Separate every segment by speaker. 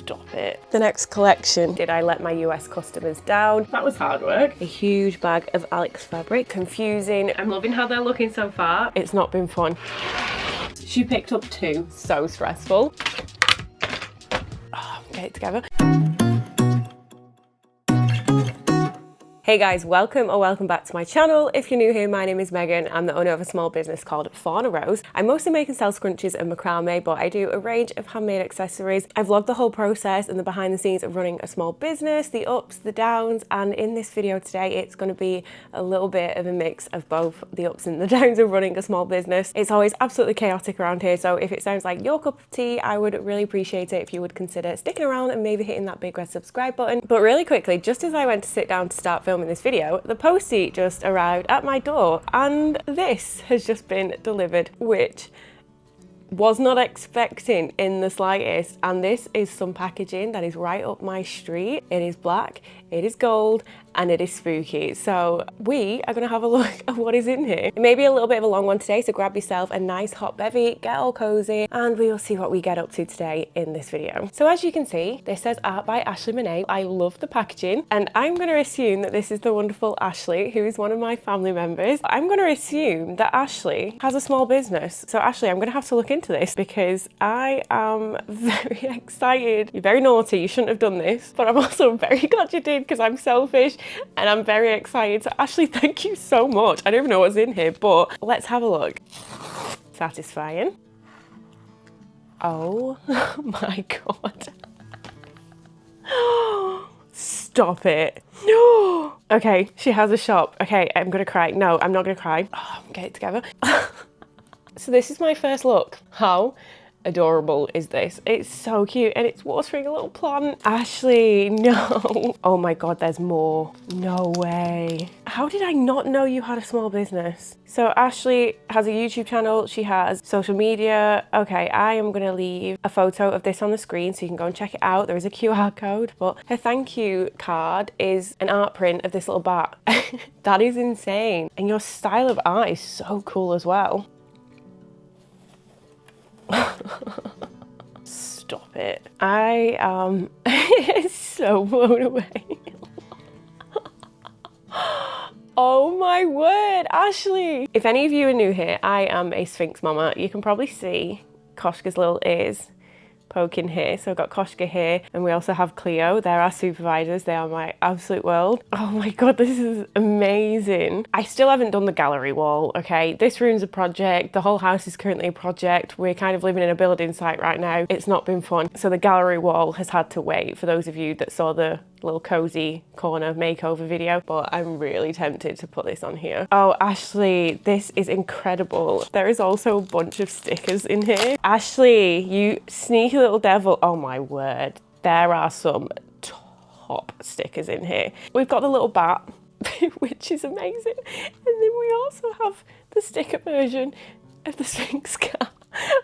Speaker 1: Stop it. The next collection. Did I let my US customers down? That was hard work. A huge bag of Alex fabric. Confusing. I'm loving how they're looking so far. It's not been fun. She picked up 2. So stressful. Oh, get it together. Hey guys, welcome or welcome back to my channel. If you're new here, my name is Megan. I'm the owner of a small business called Fauna. I mostly make and sell scrunchies and macrame, but I do a range of handmade accessories. I vlog the whole process and the behind the scenes of running a small business, the ups, the downs, and in this video today, it's going to be a little bit of a mix of both the ups and the downs of running a small business. It's always absolutely chaotic around here, so if it sounds like your cup of tea, I would really appreciate it if you would consider sticking around and maybe hitting that big red subscribe button. But really quickly, just as I went to sit down to start filming this video, the postie just arrived at my door and this has just been delivered, which was not expecting in the slightest. And this is some packaging that is right up my street. It is black, it is gold, and it is spooky. So we are gonna have a look at what is in here. It may be a little bit of a long one today, so grab yourself a nice hot bevy, get all cozy, and we will see what we get up to today in this video. So as you can see, this says Art by Ashleigh Monet. I love the packaging, and I'm gonna assume that this is the wonderful Ashleigh, who is one of my family members. I'm gonna assume that Ashleigh has a small business. So Ashleigh, I'm gonna have to look into this because I am very excited. You're very naughty, you shouldn't have done this, but I'm also very glad you did because I'm selfish and I'm very excited. So Ashleigh, thank you so much. I don't even know what's in here, but let's have a look. Satisfying. Oh my God. Stop it. Okay, she has a shop. Okay, I'm gonna cry. No, I'm not gonna cry. Oh, get it together. So this is my first look. How adorable is this? It's so cute and it's watering a little plant. Ashleigh, no. Oh my God, there's more. No way. How did I not know you had a small business? So Ashleigh has a YouTube channel. She has social media. Okay, I am gonna leave a photo of this on the screen so you can go and check it out. There is a QR code, but her thank you card is an art print of this little bat. That is insane. And your style of art is so cool as well. Stop it. I am so blown away. Oh my word, Ashleigh. If any of you are new here, I am a Sphinx mama. You can probably see Koshka's little ears poking here. So I've got Koshka here and we also have Cleo. They're our supervisors. They are my absolute world. Oh my God, this is amazing. I still haven't done the gallery wall, okay? This room's a project. The whole house is currently a project. We're kind of living in a building site right now. It's not been fun. So the gallery wall has had to wait for those of you that saw the little cozy corner makeover video, but I'm really tempted to put this on here. Oh, Ashleigh, this is incredible. There is also a bunch of stickers in here. Ashleigh, you sneaky little devil. Oh my word. There are some top stickers in here. We've got the little bat, which is amazing. And then we also have the sticker version of the Sphinx cat.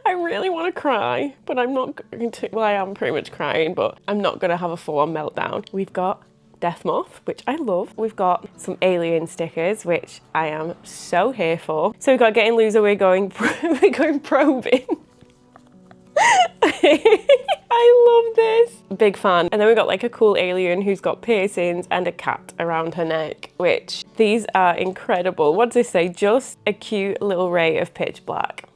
Speaker 1: I really want to cry, but I'm not going to. Well, I am pretty much crying, but I'm not going to have a full-on meltdown. We've got Death Moth, which I love. We've got some alien stickers, which I am so here for. So we've got Getting Loser, we're going probing. I love this. Big fan. And then we've got like a cool alien who's got piercings and a cat around her neck, which these are incredible. What does this say? Just a cute little ray of pitch black.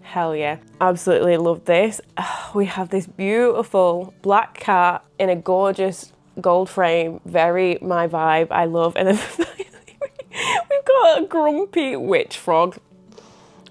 Speaker 1: Hell yeah. Absolutely love this. Oh, we have this beautiful black cat in a gorgeous gold frame. Very my vibe. I love. And then we've got a grumpy witch frog,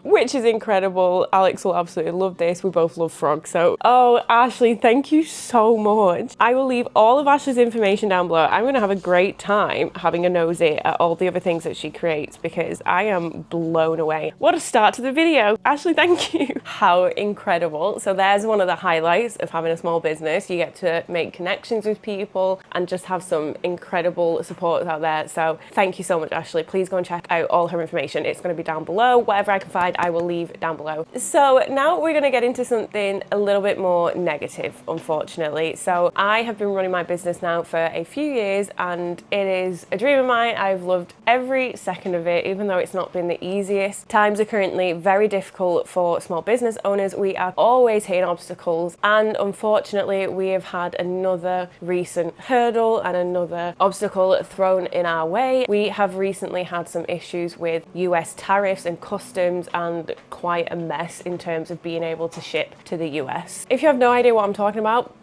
Speaker 1: which is incredible. Alex will absolutely love this. We both love frogs. So, oh, Ashleigh, thank you so much. I will leave all of Ashleigh's information down below. I'm gonna have a great time having a nosy at all the other things that she creates because I am blown away. What a start to the video. Ashleigh, thank you. How incredible. So there's one of the highlights of having a small business. You get to make connections with people and just have some incredible supporters out there. So thank you so much, Ashleigh. Please go and check out all her information. It's gonna be down below, whatever I can find. website I will leave down below. So now we're going to get into something a little bit more negative, unfortunately. So I have been running my business now for a few years and it is a dream of mine. I've loved every second of it, even though it's not been the easiest. Times are currently very difficult for small business owners. We are always hitting obstacles, and unfortunately we have had another recent hurdle and another obstacle thrown in our way. We have recently had some issues with US tariffs and customs and quite a mess in terms of being able to ship to the US. If you have no idea what I'm talking about,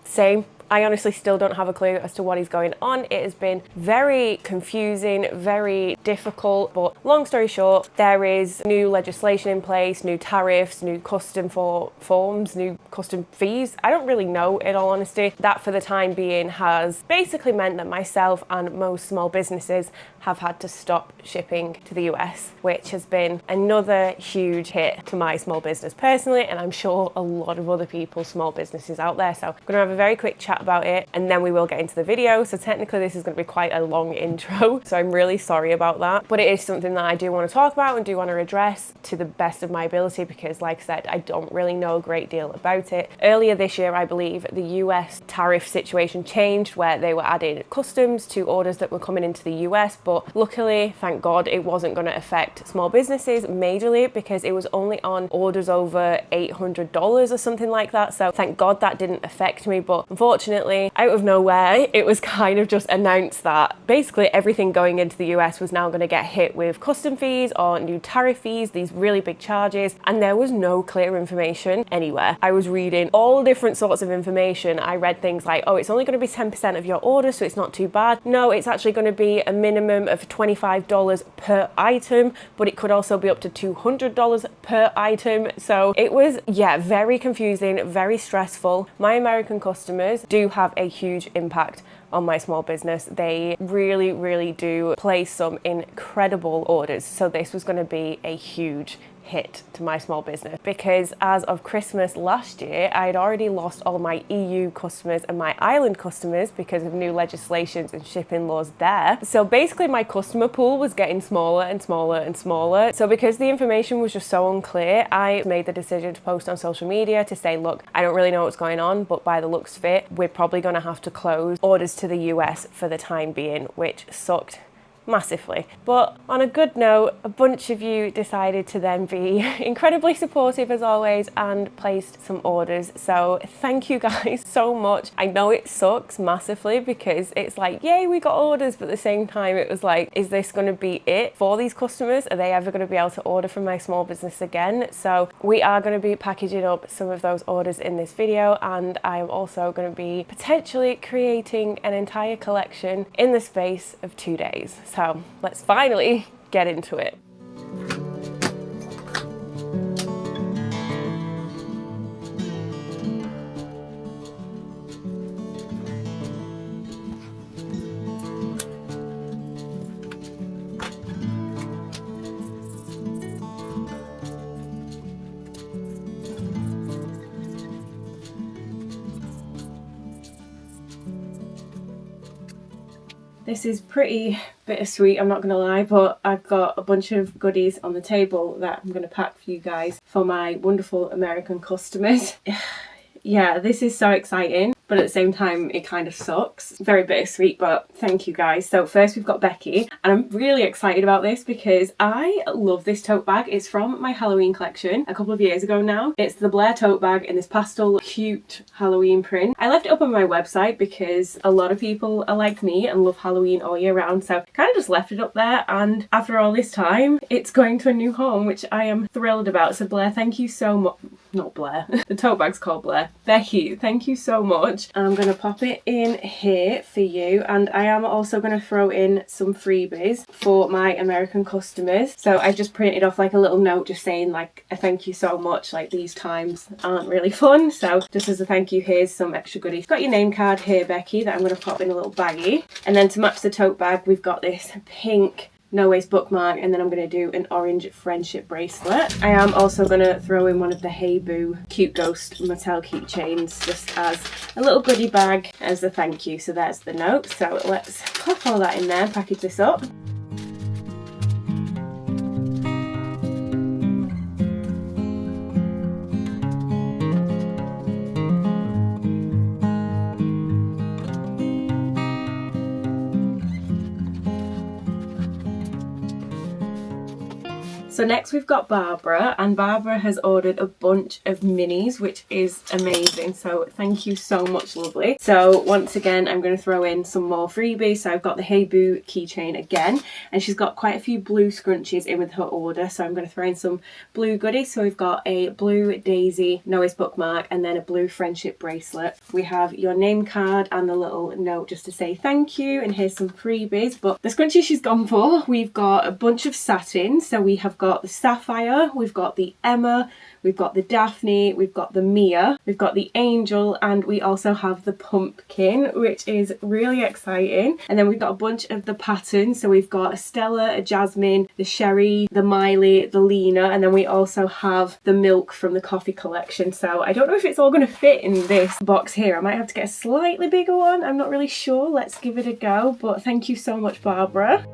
Speaker 1: same. I honestly still don't have a clue as to what is going on. It has been very confusing, very difficult, but long story short, there is new legislation in place, new tariffs, new custom forms, new custom fees. I don't really know, in all honesty. That for the time being has basically meant that myself and most small businesses have had to stop shipping to the US, which has been another huge hit to my small business personally, and I'm sure a lot of other people's small businesses out there. So I'm gonna have a very quick chat about it and then we will get into the video. So technically this is going to be quite a long intro, so I'm really sorry about that, but it is something that I do want to talk about and do want to address to the best of my ability, because like I said, I don't really know a great deal about it. Earlier this year, I believe the US tariff situation changed where they were adding customs to orders that were coming into the US, but luckily, thank God, it wasn't going to affect small businesses majorly because it was only on orders over $800 or something like that. So thank God that didn't affect me, but unfortunately, out of nowhere, it was kind of just announced that basically everything going into the US was now going to get hit with custom fees or new tariff fees, these really big charges, and there was no clear information anywhere. I was reading all different sorts of information. I read things like, oh, it's only going to be 10% of your order, so it's not too bad. No, it's actually going to be a minimum of $25 per item, but it could also be up to $200 per item. So it was, yeah, very confusing, very stressful. My American customers do have a huge impact on my small business. They really do place some incredible orders. So this was going to be a huge hit to my small business, because as of Christmas last year, I had already lost all my EU customers and my Ireland customers because of new legislations and shipping laws there. So basically my customer pool was getting smaller and smaller and smaller. So because the information was just so unclear, I made the decision to post on social media to say, look, I don't really know what's going on, but by the looks of it, we're probably going to have to close orders to the US for the time being, which sucked massively. But on a good note, a bunch of you decided to then be incredibly supportive as always and placed some orders. So thank you guys so much. I know it sucks massively because it's like, yay, we got orders, but at the same time it was like, is this going to be it for these customers? Are they ever going to be able to order from my small business again? So we are going to be packaging up some of those orders in this video, and I am also going to be potentially creating an entire collection in the space of 2 days. So let's finally get into it. This is pretty bittersweet, I'm not gonna lie, but I've got a bunch of goodies on the table that I'm gonna pack for you guys for my wonderful American customers. Yeah, this is so exciting, but at the same time it kind of sucks. Very bittersweet, but thank you guys. So first we've got Becky, and I'm really excited about this because I love this tote bag. It's from my Halloween collection a couple of years ago now. It's the Blair tote bag in this pastel cute Halloween print. I left it up on my website because a lot of people are like me and love Halloween all year round, so kind of just left it up there, and after all this time it's going to a new home, which I am thrilled about. So Blair, thank you so much. Not Blair, the tote bag's called Blair. Becky, thank you so much. I'm going to pop it in here for you, and I am also going to throw in some freebies for my American customers. So I just printed off like a little note just saying like a thank you so much, like these times aren't really fun, so just as a thank you, here's some extra goodies. Got your name card here, Becky, that I'm going to pop in a little baggie, and then to match the tote bag we've got this pink no waste bookmark, and then I'm going to do an orange friendship bracelet. I am also going to throw in one of the Hey Boo Cute Ghost Mattel keychains just as a little goodie bag as a thank you. So there's the note. So let's pop all that in there, package this up. So next we've got Barbara, and Barbara has ordered a bunch of minis, which is amazing. So thank you so much, lovely. So once again, I'm going to throw in some more freebies. So I've got the Hey Boo keychain again, and she's got quite a few blue scrunchies in with her order. So I'm going to throw in some blue goodies. So we've got a blue daisy Noah's bookmark and then a blue friendship bracelet. We have your name card and the little note just to say thank you, and here's some freebies. But the scrunchie she's gone for, we've got a bunch of satins. So we have got the Sapphire, we've got the Emma, we've got the Daphne, we've got the Mia, we've got the Angel, and we also have the Pumpkin, which is really exciting. And then we've got a bunch of the patterns. So we've got a Stella, a Jasmine, the Sherry, the Miley, the Lena, and then we also have the Milk from the coffee collection. So I don't know if it's all going to fit in this box here. I might have to get a slightly bigger one. I'm not really sure. Let's give it a go. But thank you so much, Barbara.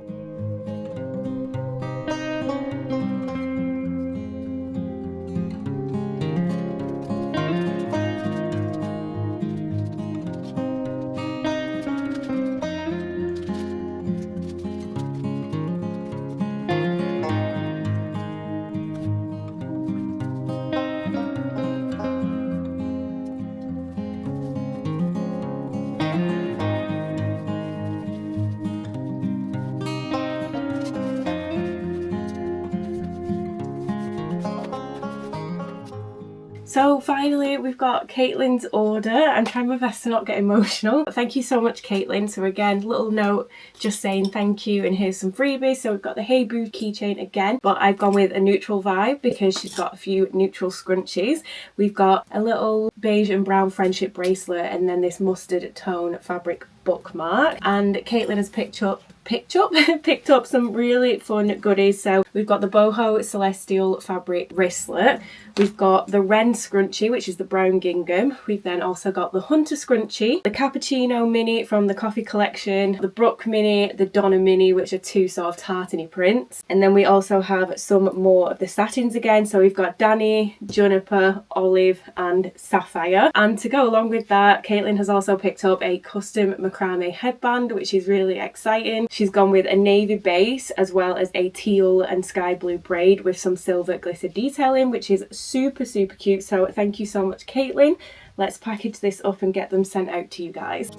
Speaker 1: So finally we've got Caitlin's order. I'm trying my best to not get emotional. Thank you so much, Caitlin. So again, little note just saying thank you, and here's some freebies. So we've got the Hey Boo keychain again, but I've gone with a neutral vibe because she's got a few neutral scrunchies. We've got a little beige and brown friendship bracelet, and then this mustard tone fabric bookmark. And Caitlin has picked up some really fun goodies. So we've got the boho celestial fabric wristlet, we've got the wren scrunchie, which is the brown gingham, we've then also got the hunter scrunchie, the cappuccino mini from the coffee collection, the Brooke mini, the Donna mini, which are two sort of tartany prints, and then we also have some more of the satins again. So we've got Danny, Juniper, Olive and Sapphire. And to go along with that, Caitlin has also picked up a custom macrame headband, which is really exciting. She's gone with a navy base as well as a teal and sky blue braid with some silver glitter detailing, which is super cute. So thank you so much, Caitlin. Let's package this up and get them sent out to you guys.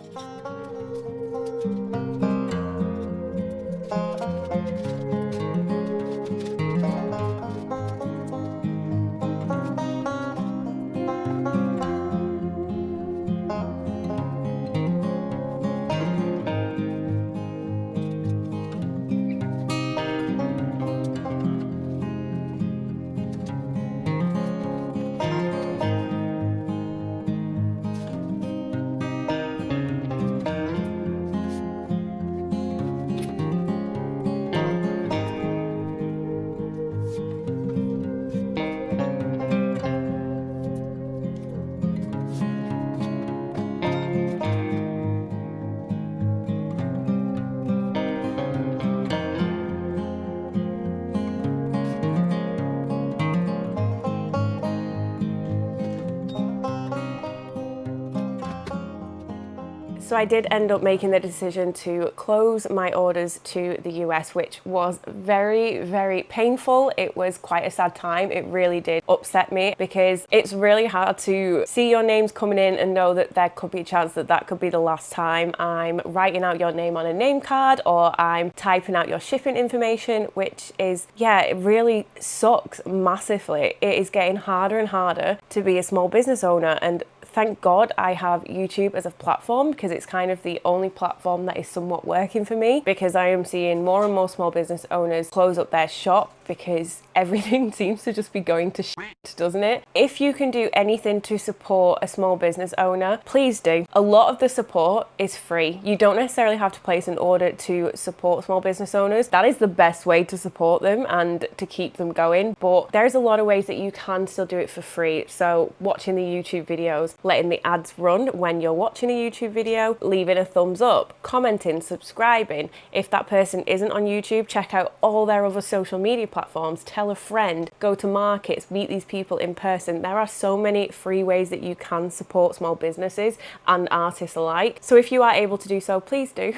Speaker 1: So I did end up making the decision to close my orders to the US, which was very painful. It was quite a sad time. It really did upset me because it's really hard to see your names coming in and know that there could be a chance that that could be the last time I'm writing out your name on a name card or I'm typing out your shipping information, which is, yeah, it really sucks massively. It is getting harder and harder to be a small business owner, and thank God I have YouTube as a platform because it's kind of the only platform that is somewhat working for me, because I am seeing more and more small business owners close up their shop because everything seems to just be going to shit, doesn't it? If you can do anything to support a small business owner, please do. A lot of the support is free. You don't necessarily have to place an order to support small business owners. That is the best way to support them and to keep them going. But there's a lot of ways that you can still do it for free. So watching the YouTube videos, letting the ads run when you're watching a YouTube video, leaving a thumbs up, commenting, subscribing. If that person isn't on YouTube, check out all their other social media platforms, tell a friend, go to markets, meet these people in person. There are so many free ways that you can support small businesses and artists alike. So if you are able to do so, please do.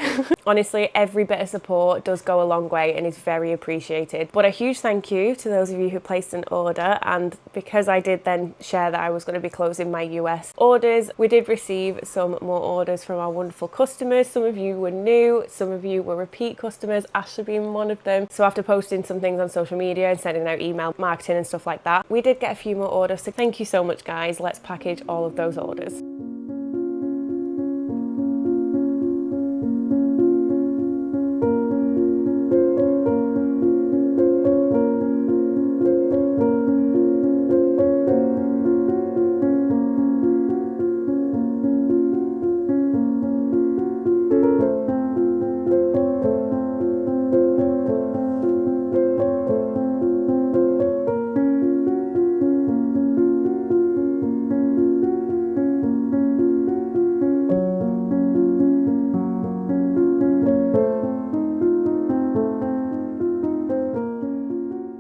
Speaker 1: Honestly, every bit of support does go a long way and is very appreciated. But a huge thank you to those of you who placed an order, and because I did then share that I was going to be closing my US orders, we did receive some more orders from our wonderful customers. Some of you were new, some of you were repeat customers, Ashley being one of them. So after posting some things on social media and sending out email marketing and stuff like that, we did get a few more orders. So thank you so much, guys. Let's package all of those orders.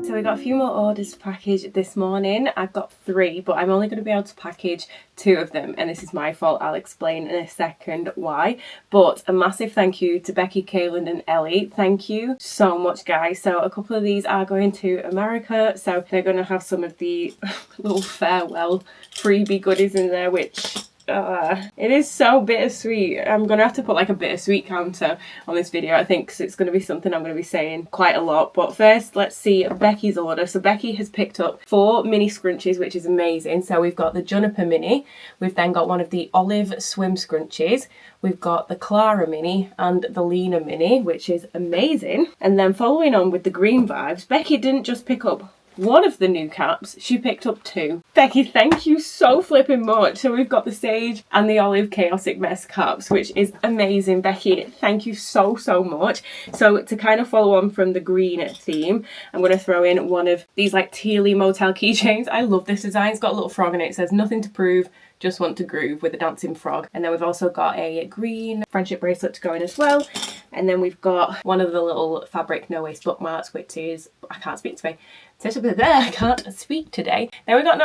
Speaker 1: So we got a few more orders to package this morning. I've got 3, but I'm only going to be able to package 2 of them, and this is my fault. I'll explain in a second why. But a massive thank you to Becky, Kaylin and Ellie. Thank you so much, guys. So a couple of these are going to America, so they're going to have some of the little farewell freebie goodies in there, which it is so bittersweet. I'm gonna have to put like a bittersweet counter on this video, I think, because it's going to be something I'm going to be saying quite a lot. But first, let's see Becky's order. So Becky has picked up 4 mini scrunchies, which is amazing. So we've got the Juniper mini, we've then got one of the olive swim scrunchies, we've got the Clara mini and the Lena mini, which is amazing. And then following on with the green vibes, Becky didn't just pick up one of the new caps, she picked up 2. Becky, thank you so flipping much. So we've got the Sage and the Olive Chaotic Mess caps, which is amazing. Becky, thank you so much. So to kind of follow on from the green theme, I'm going to throw in one of these like tealy motel keychains. I love this design. It's got a little frog in it. It says nothing to prove, just want to groove, with a dancing frog. And then we've also got a green friendship bracelet to go in as well. And then we've got one of the little fabric no waste bookmarks, which is, I can't speak today. I can't speak today. Then we got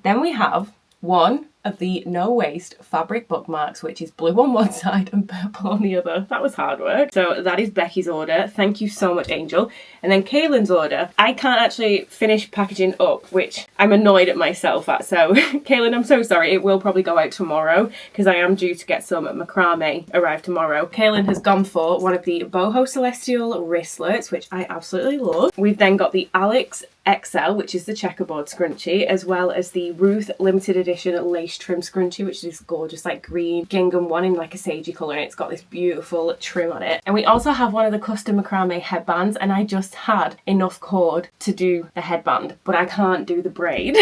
Speaker 1: then we have one of the no waste fabric bookmarks, which is blue on one side and purple on the other. That was hard work. So that is Becky's order. Thank you so much, Angel. And then Kaylin's order, I can't actually finish packaging up, which I'm annoyed at myself at. So Kaylin, I'm so sorry. It will probably go out tomorrow because I am due to get some macrame arrive tomorrow. Kaylin has gone for one of the Boho Celestial wristlets, which I absolutely love. We've then got the Alex XL, which is the checkerboard scrunchie, as well as the Ruth limited edition lace trim scrunchie, which is this gorgeous like green gingham one in like a sagey colour, and it's got this beautiful trim on it. And we also have one of the custom macrame headbands, and I just had enough cord to do the headband, but I can't do the braid.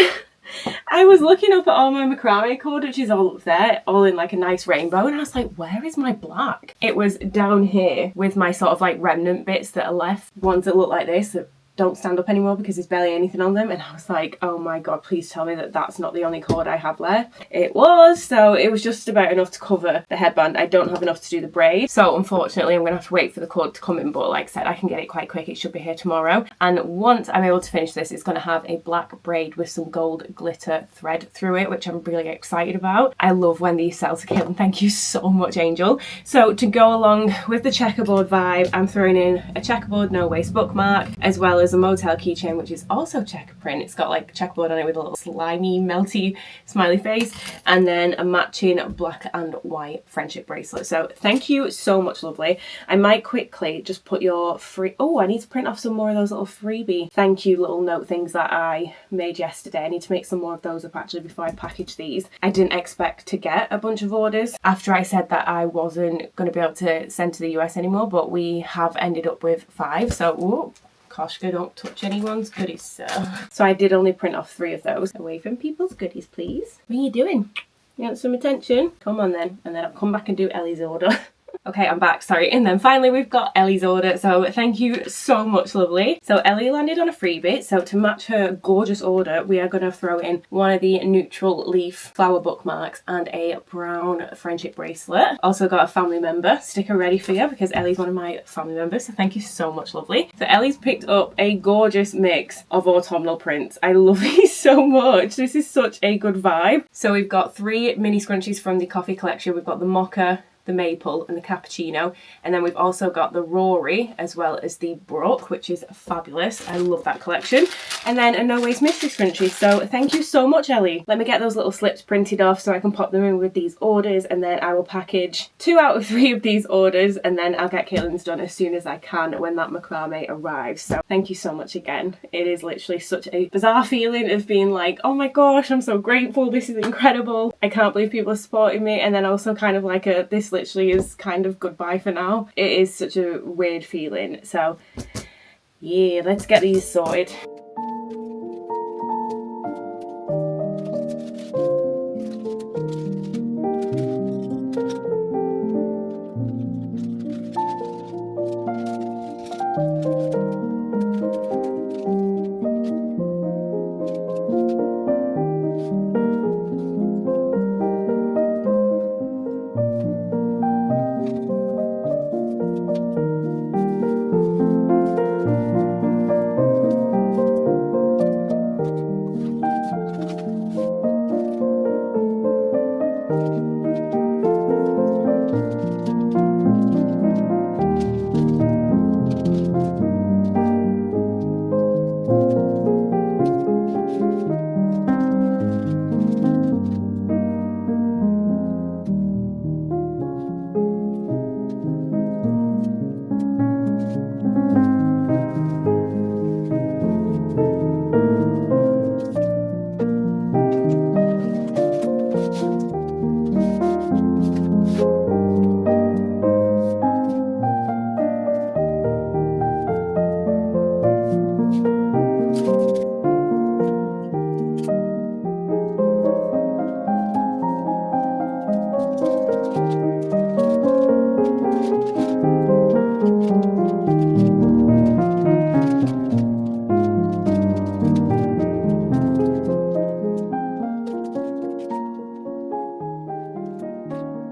Speaker 1: I was looking up at all my macrame cord, which is all up there, all in like a nice rainbow, and I was like, where is my black? It was down here with my sort of like remnant bits that are left, ones that look like this that don't stand up anymore because there's barely anything on them. And I was like, oh my god, please tell me that that's not the only cord I have left. It was. So it was just about enough to cover the headband. I don't have enough to do the braid, so unfortunately I'm gonna have to wait for the cord to come in, but like I said, I can get it quite quick. It should be here tomorrow, and once I'm able to finish this, it's gonna have a black braid with some gold glitter thread through it, which I'm really excited about. I love when these sell to Caitlin. Thank you so much, Angel. So to go along with the checkerboard vibe, I'm throwing in a checkerboard no waste bookmark, as well as a motel keychain, which is also checker print. It's got like checkerboard on it with a little slimy melty smiley face, and then a matching black and white friendship bracelet. So thank you so much, lovely. I might quickly just put your free, oh, I need to print off some more of those little freebie thank you little note things that I made yesterday. I need to make some more of those up actually before I package these. I didn't expect to get a bunch of orders after I said that I wasn't going to be able to send to the US anymore, but we have ended up with 5. So ooh, Koshka, don't touch anyone's goodies, sir. So I did only print off 3 of those. Away from people's goodies, please. What are you doing? You want some attention? Come on then. And then I'll come back and do Ellie's order. Okay, I'm back, sorry. And then finally we've got Ellie's order, so thank you so much, lovely. So Ellie landed on a freebie, so to match her gorgeous order, we are going to throw in one of the neutral leaf flower bookmarks and a brown friendship bracelet. Also got a family member sticker ready for you because Ellie's one of my family members, so thank you so much, lovely. So Ellie's picked up a gorgeous mix of autumnal prints. I love these so much. This is such a good vibe. So we've got 3 mini scrunchies from the coffee collection. We've got the mocha, the maple and the cappuccino, and then we've also got the Rory as well as the Brook, which is fabulous. I love that collection. And then a no waste mystery scrunchie. So thank you so much, Ellie. Let me get those little slips printed off so I can pop them in with these orders, and then I will package 2 out of 3 of these orders, and then I'll get Caitlin's done as soon as I can when that macrame arrives. So thank you so much again. It is literally such a bizarre feeling of being like, oh my gosh, I'm so grateful, this is incredible, I can't believe people are supporting me, and then also kind of like a, this literally is kind of goodbye for now. It is such a weird feeling. So yeah, let's get these sorted.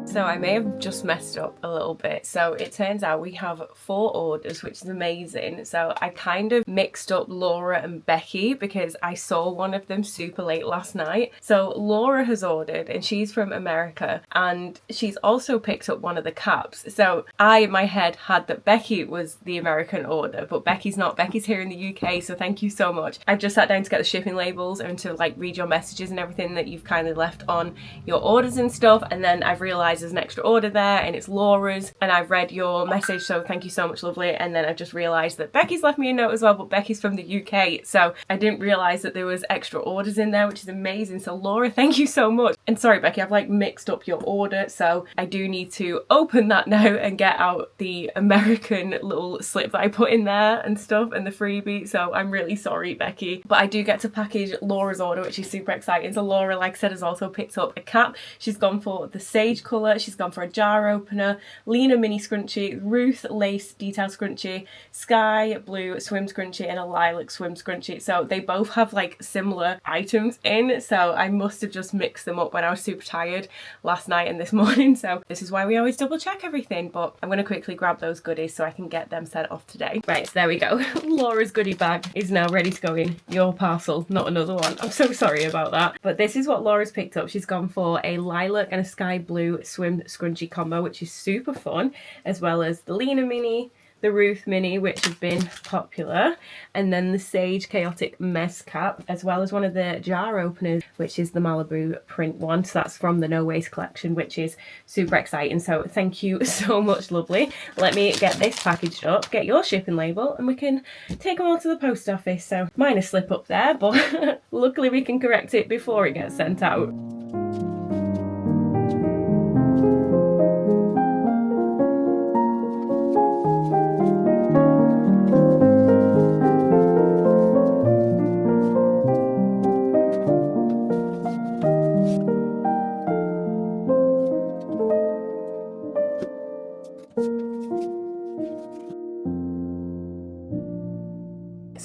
Speaker 1: So I may have just messed up a little bit. So it turns out we have 4 orders, which is amazing. So I kind of mixed up Laura and Becky because I saw one of them super late last night. So Laura has ordered and she's from America, and she's also picked up one of the caps. So I, in my head, had that Becky was the American order, but Becky's not. Becky's here in the UK, so thank you so much. I've just sat down to get the shipping labels and to like read your messages and everything that you've kindly left on your orders and stuff, and then I've realised there's an extra order there and it's Laura's, and I've read your message, so thank you so much, lovely. And then I've just realised that Becky's left me a note as well, but Becky's from the UK, so I didn't realise that there was extra orders in there, which is amazing. So Laura, thank you so much. And sorry Becky, I've like mixed up your order, so I do need to open that now and get out the American little slip that I put in there and stuff and the freebie, so I'm really sorry Becky. But I do get to package Laura's order, which is super exciting. So Laura, like I said, has also picked up a cap. She's gone for the sage colour, she's gone for a jar opener, Lena mini scrunchie, Ruth lace detail scrunchie, sky blue swim scrunchie and a lilac swim scrunchie. So they both have like similar items in, so I must have just mixed them up when I was super tired last night and this morning. So this is why we always double check everything, but I'm going to quickly grab those goodies so I can get them sent off today. Right, so there we go. Laura's goodie bag is now ready to go in your parcel, not another one. I'm so sorry about that. But this is what Laura's picked up. She's gone for a lilac and a sky blue swim scrunchie combo, which is super fun, as well as the Lena mini, the Ruth mini, which has been popular, and then the Sage Chaotic Mess cap, as well as one of the jar openers, which is the Malibu print one. So that's from the No Waste collection, which is super exciting. So thank you so much, lovely. Let me get this packaged up, get your shipping label, and we can take them all to the post office. So minor slip up there, but luckily we can correct it before it gets sent out.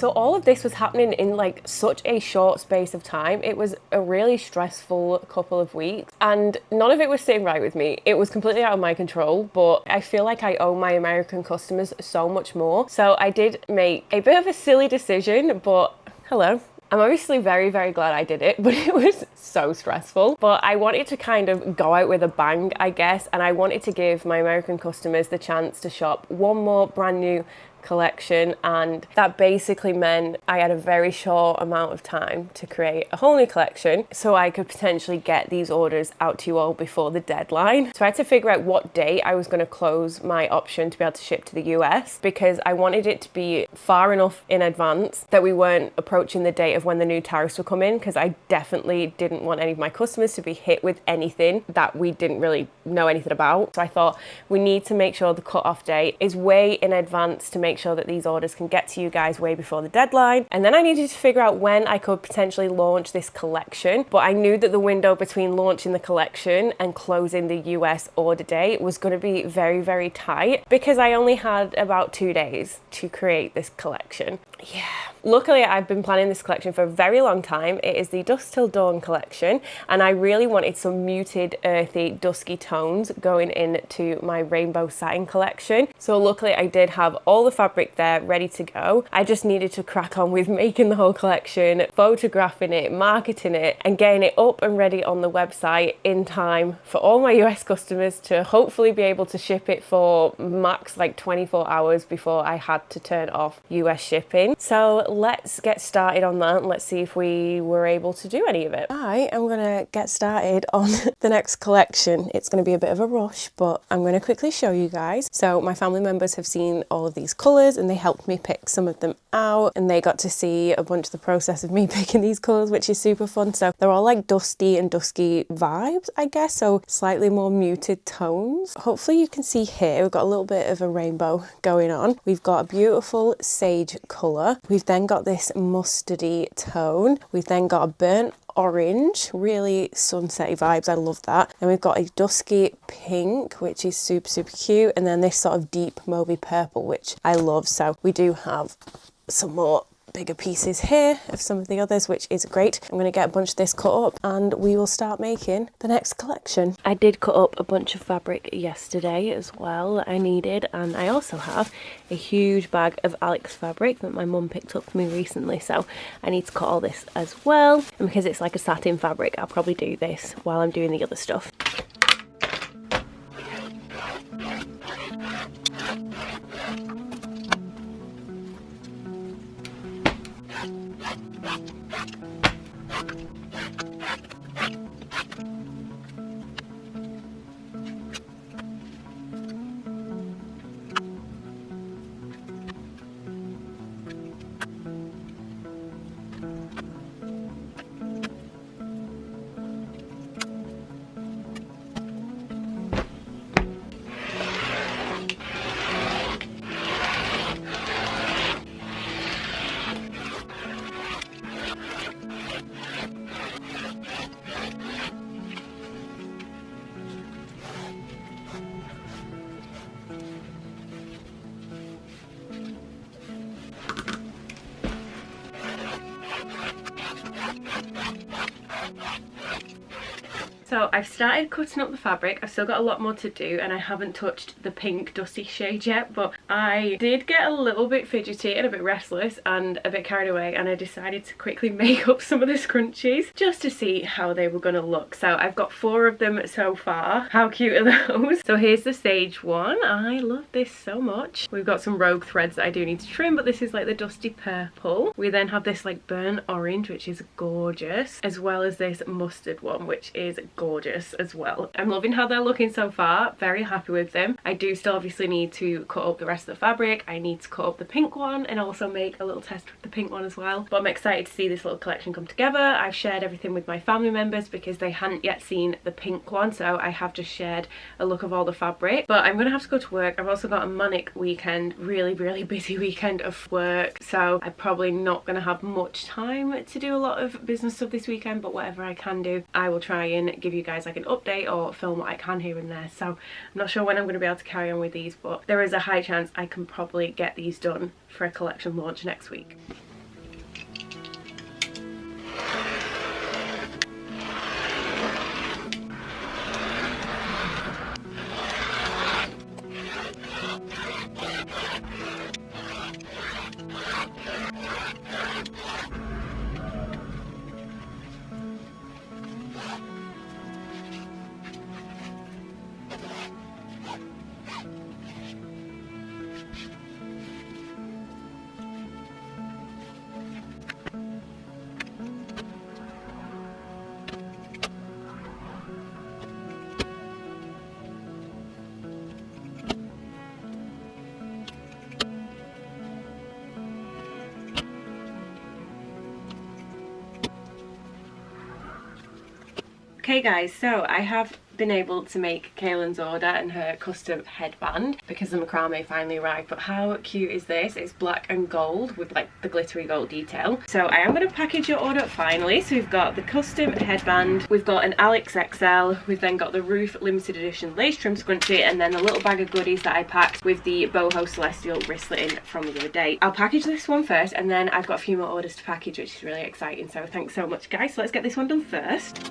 Speaker 1: So all of this was happening in like such a short space of time. It was a really stressful couple of weeks and none of it was sitting right with me. It was completely out of my control, but I feel like I owe my American customers so much more. So I did make a bit of a silly decision, but hello. I'm obviously very, very glad I did it, but it was so stressful. But I wanted to kind of go out with a bang, I guess, and I wanted to give my American customers the chance to shop one more brand new collection, and that basically meant I had a very short amount of time to create a whole new collection so I could potentially get these orders out to you all before the deadline. So I had to figure out what date I was going to close my option to be able to ship to the US, because I wanted it to be far enough in advance that we weren't approaching the date of when the new tariffs will come in, because I definitely didn't want any of my customers to be hit with anything that we didn't really know anything about. So I thought we need to make sure the cutoff date is way in advance to make sure that these orders can get to you guys way before the deadline. And then I needed to figure out when I could potentially launch this collection, but I knew that the window between launching the collection and closing the US order date was going to be very, very tight, because I only had about 2 days to create this collection. Yeah. Luckily, I've been planning this collection for a very long time. It is the Dusk Till Dawn collection, and I really wanted some muted, earthy, dusky tones going into my rainbow satin collection. So luckily, I did have all the fabric there ready to go. I just needed to crack on with making the whole collection, photographing it, marketing it, and getting it up and ready on the website in time for all my US customers to hopefully be able to ship it for max like 24 hours before I had to turn off US shipping. So let's get started on that and let's see if we were able to do any of it. I am gonna get started on the next collection. It's gonna be a bit of a rush, but I'm gonna quickly show you guys. So my family members have seen all of these colours and they helped me pick some of them out, and they got to see a bunch of the process of me picking these colours, which is super fun. So they're all like dusty and dusky vibes, I guess, so slightly more muted tones. Hopefully you can see here, we've got a little bit of a rainbow going on. We've got a beautiful sage colour. We've then got this mustardy tone. We've then got a burnt orange, really sunsetty vibes. I love that. And we've got a dusky pink, which is super, super cute. And then this sort of deep mauvey purple, which I love. So we do have some more bigger pieces here of some of the others, which is great. I'm going to get a bunch of this cut up and we will start making the next collection. I did cut up a bunch of fabric yesterday as well that I needed, and I also have a huge bag of Alex fabric that my mum picked up for me recently, so I need to cut all this as well. And because it's like a satin fabric, I'll probably do this while I'm doing the other stuff. So I've started cutting up the fabric. I've still got a lot more to do and I haven't touched the pink dusty shade yet, but I did get a little bit fidgety and a bit restless and a bit carried away, and I decided to quickly make up some of the scrunchies just to see how they were going to look. So I've got 4 of them so far. How cute are those? So here's the sage one. I love this so much. We've got some rogue threads that I do need to trim, but this is like the dusty purple. We then have this like burnt orange, which is gorgeous, as well as this mustard one, which is gorgeous as well. I'm loving how they're looking so far. Very happy with them. I do still obviously need to cut up the rest of the fabric. I need to cut up the pink one and also make a little test with the pink one as well. But I'm excited to see this little collection come together. I've shared everything with my family members because they hadn't yet seen the pink one, so I have just shared a look of all the fabric. But I'm gonna have to go to work. I've also got a manic weekend, really busy weekend of work, so I'm probably not gonna have much time to do a lot of business stuff this weekend, but whatever I can do, I will try and give you guys like an update or film what I can here and there. So I'm not sure when I'm going to be able to carry on with these, but there is a high chance I can probably get these done for a collection launch next week. Okay guys, so I have been able to make Kaylin's order and her custom headband because the macrame finally arrived. But how cute is this? It's black and gold with like the glittery gold detail. So I am going to package your order finally. So we've got the custom headband, we've got an Alex XL, we've then got the Roof limited edition lace trim scrunchie, and then the little bag of goodies that I packed with the boho celestial wristlet in from the other day. I'll package this one first, and then I've got a few more orders to package, which is really exciting. So thanks so much guys. So let's get this one done first.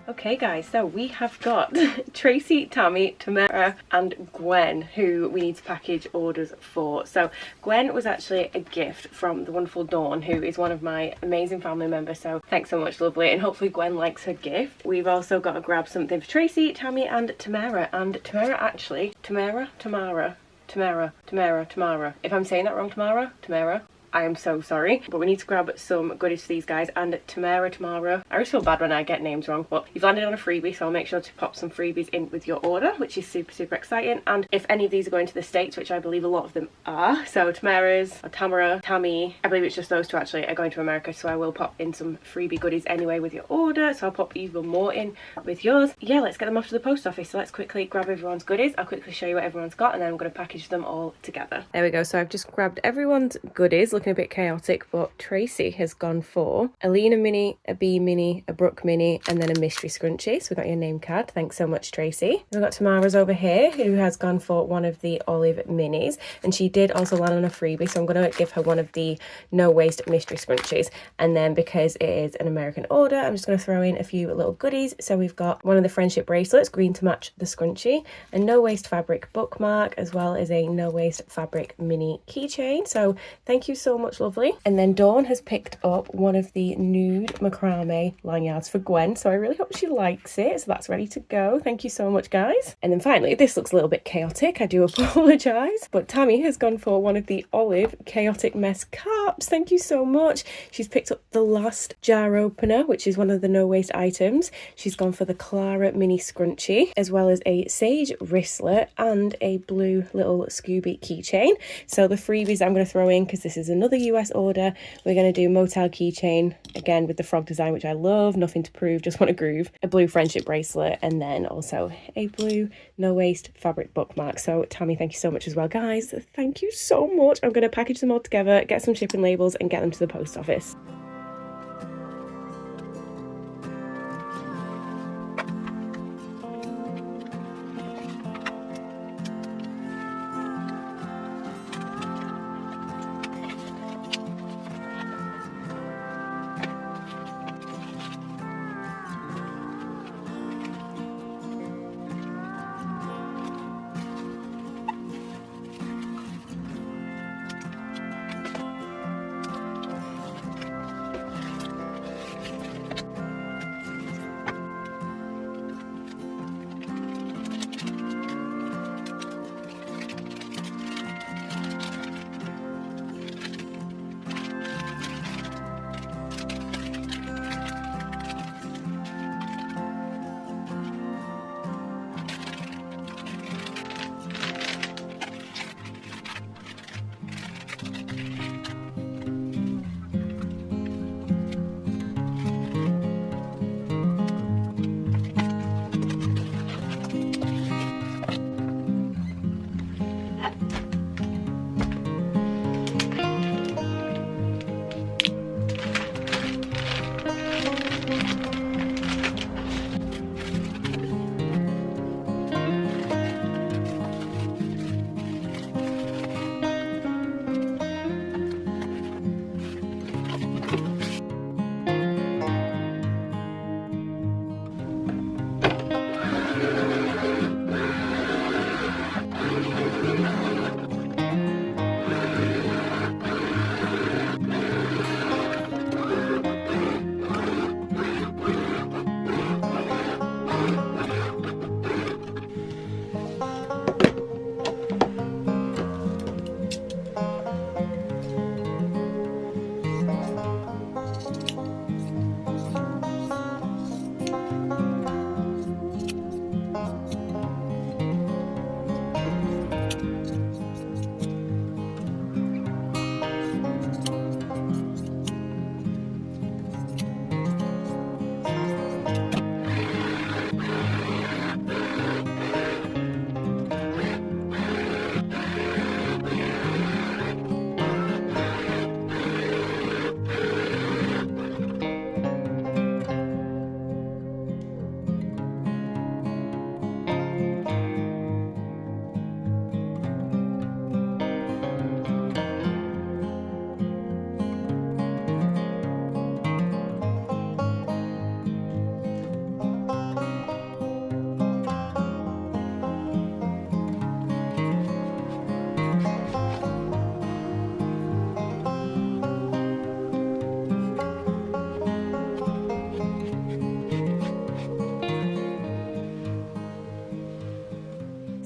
Speaker 1: Okay guys, so we have got Tracy, Tammy, Tamara and Gwen who we need to package orders for. So Gwen was actually a gift from the wonderful Dawn, who is one of my amazing family members, so thanks so much, lovely, and hopefully Gwen likes her gift. We've also got to grab something for Tracy, Tammy and Tamara, and Tamara actually, Tamara, if I'm saying that wrong, Tamara, I am so sorry, but we need to grab some goodies for these guys. And Tamara, I always feel bad when I get names wrong, but you've landed on a freebie, so I'll make sure to pop some freebies in with your order, which is super exciting. And if any of these are going to the States, which I believe a lot of them are, so Tamara's, or Tamara, Tammy, I believe it's just those two actually, are going to America, so I will pop in some freebie goodies anyway with your order, so I'll pop even more in with yours. Yeah, let's get them off to the post office. So let's quickly grab everyone's goodies. I'll quickly show you what everyone's got, and then I'm going to package them all together. There we go, so I've just grabbed everyone's goodies, looking a bit chaotic, but Tracy has gone for a Lena mini, a Bee mini, a Brooke mini, and then a mystery scrunchie. So we got your name card. Thanks so much, Tracy. We've got Tamara's over here, who has gone for one of the olive minis, and she did also land on a freebie, so I'm going to give her one of the no waste mystery scrunchies. And then because it is an American order, I'm just going to throw in a few little goodies. So we've got one of the friendship bracelets, green to match the scrunchie, a no waste fabric bookmark, as well as a no waste fabric mini keychain. So thank you so much, lovely. And then Dawn has picked up one of the nude macrame lanyards for Gwen, so I really hope she likes it. So that's ready to go. Thank you so much, guys. And then finally, this looks a little bit chaotic, I do apologise, but Tammy has gone for one of the olive chaotic mess caps. Thank you so much. She's picked up the last jar opener, which is one of the no waste items. She's gone for the Clara mini scrunchie, as well as a sage wristlet and a blue little Scooby keychain. So the freebies I'm going to throw in, because this is another US order, we're going to do motel keychain again with the frog design, which I love, nothing to prove, just want to groove, a blue friendship bracelet, and then also a blue no waste fabric bookmark. So Tammy, thank you so much as well, guys. Thank you so much. I'm going to package them all together, get some shipping labels, and get them to the post office.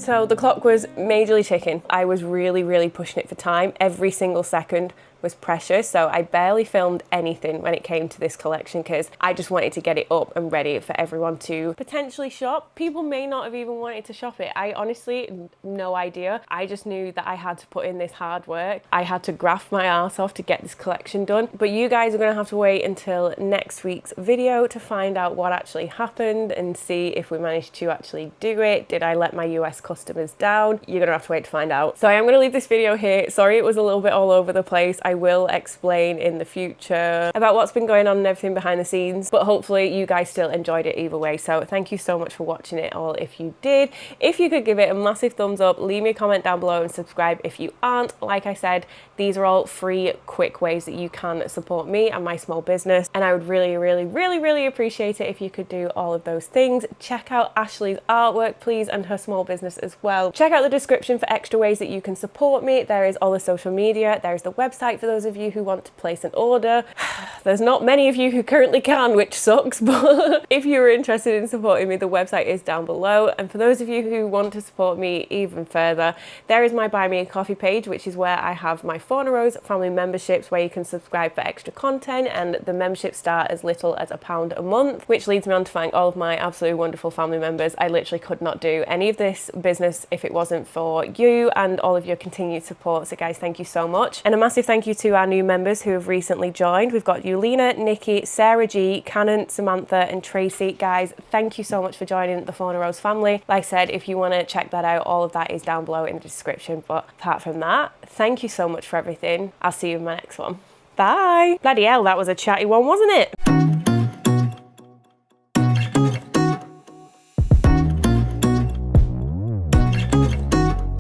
Speaker 1: So the clock was majorly ticking. I was really pushing it for time. Every single second was precious, so I barely filmed anything when it came to this collection because I just wanted to get it up and ready for everyone to potentially shop. People may not have even wanted to shop it. I honestly, no idea. I just knew that I had to put in this hard work. I had to graft my ass off to get this collection done. But you guys are gonna have to wait until next week's video to find out what actually happened and see if we managed to actually do it. Did I let my US customers down? You're gonna have to wait to find out. So I am gonna leave this video here. Sorry it was a little bit all over the place. I will explain in the future about what's been going on and everything behind the scenes, but hopefully you guys still enjoyed it either way. So thank you so much for watching it all if you did. If you could give it a massive thumbs up, leave me a comment down below and subscribe if you aren't. Like I said, these are all free, quick ways that you can support me and my small business, and I would really appreciate it if you could do all of those things. Check out Ashleigh's artwork, please, and her small business as well. Check out the description for extra ways that you can support me. There is all the social media, there is the website for those of you who want to place an order. There's not many of you who currently can, which sucks, but if you're interested in supporting me, the website is down below. And for those of you who want to support me even further, there is my Buy Me a Coffee page, which is where I have my Fauna Rose family memberships, where you can subscribe for extra content, and the memberships start as little as £1 a month, which leads me on to thank all of my absolutely wonderful family members. I literally could not do any of this business if it wasn't for you and all of your continued support. So guys, thank you so much. And a massive thank you to our new members who have recently joined. We've got Yulina, Nikki, Sarah G, Cannon, Samantha and Tracy. Guys, thank you so much for joining the Fauna Rose family. Like I said, if you want to check that out, all of that is down below in the description. But apart from that, thank you so much for everything. I'll see you in my next one. Bye. Bloody hell, that was a chatty one, wasn't it?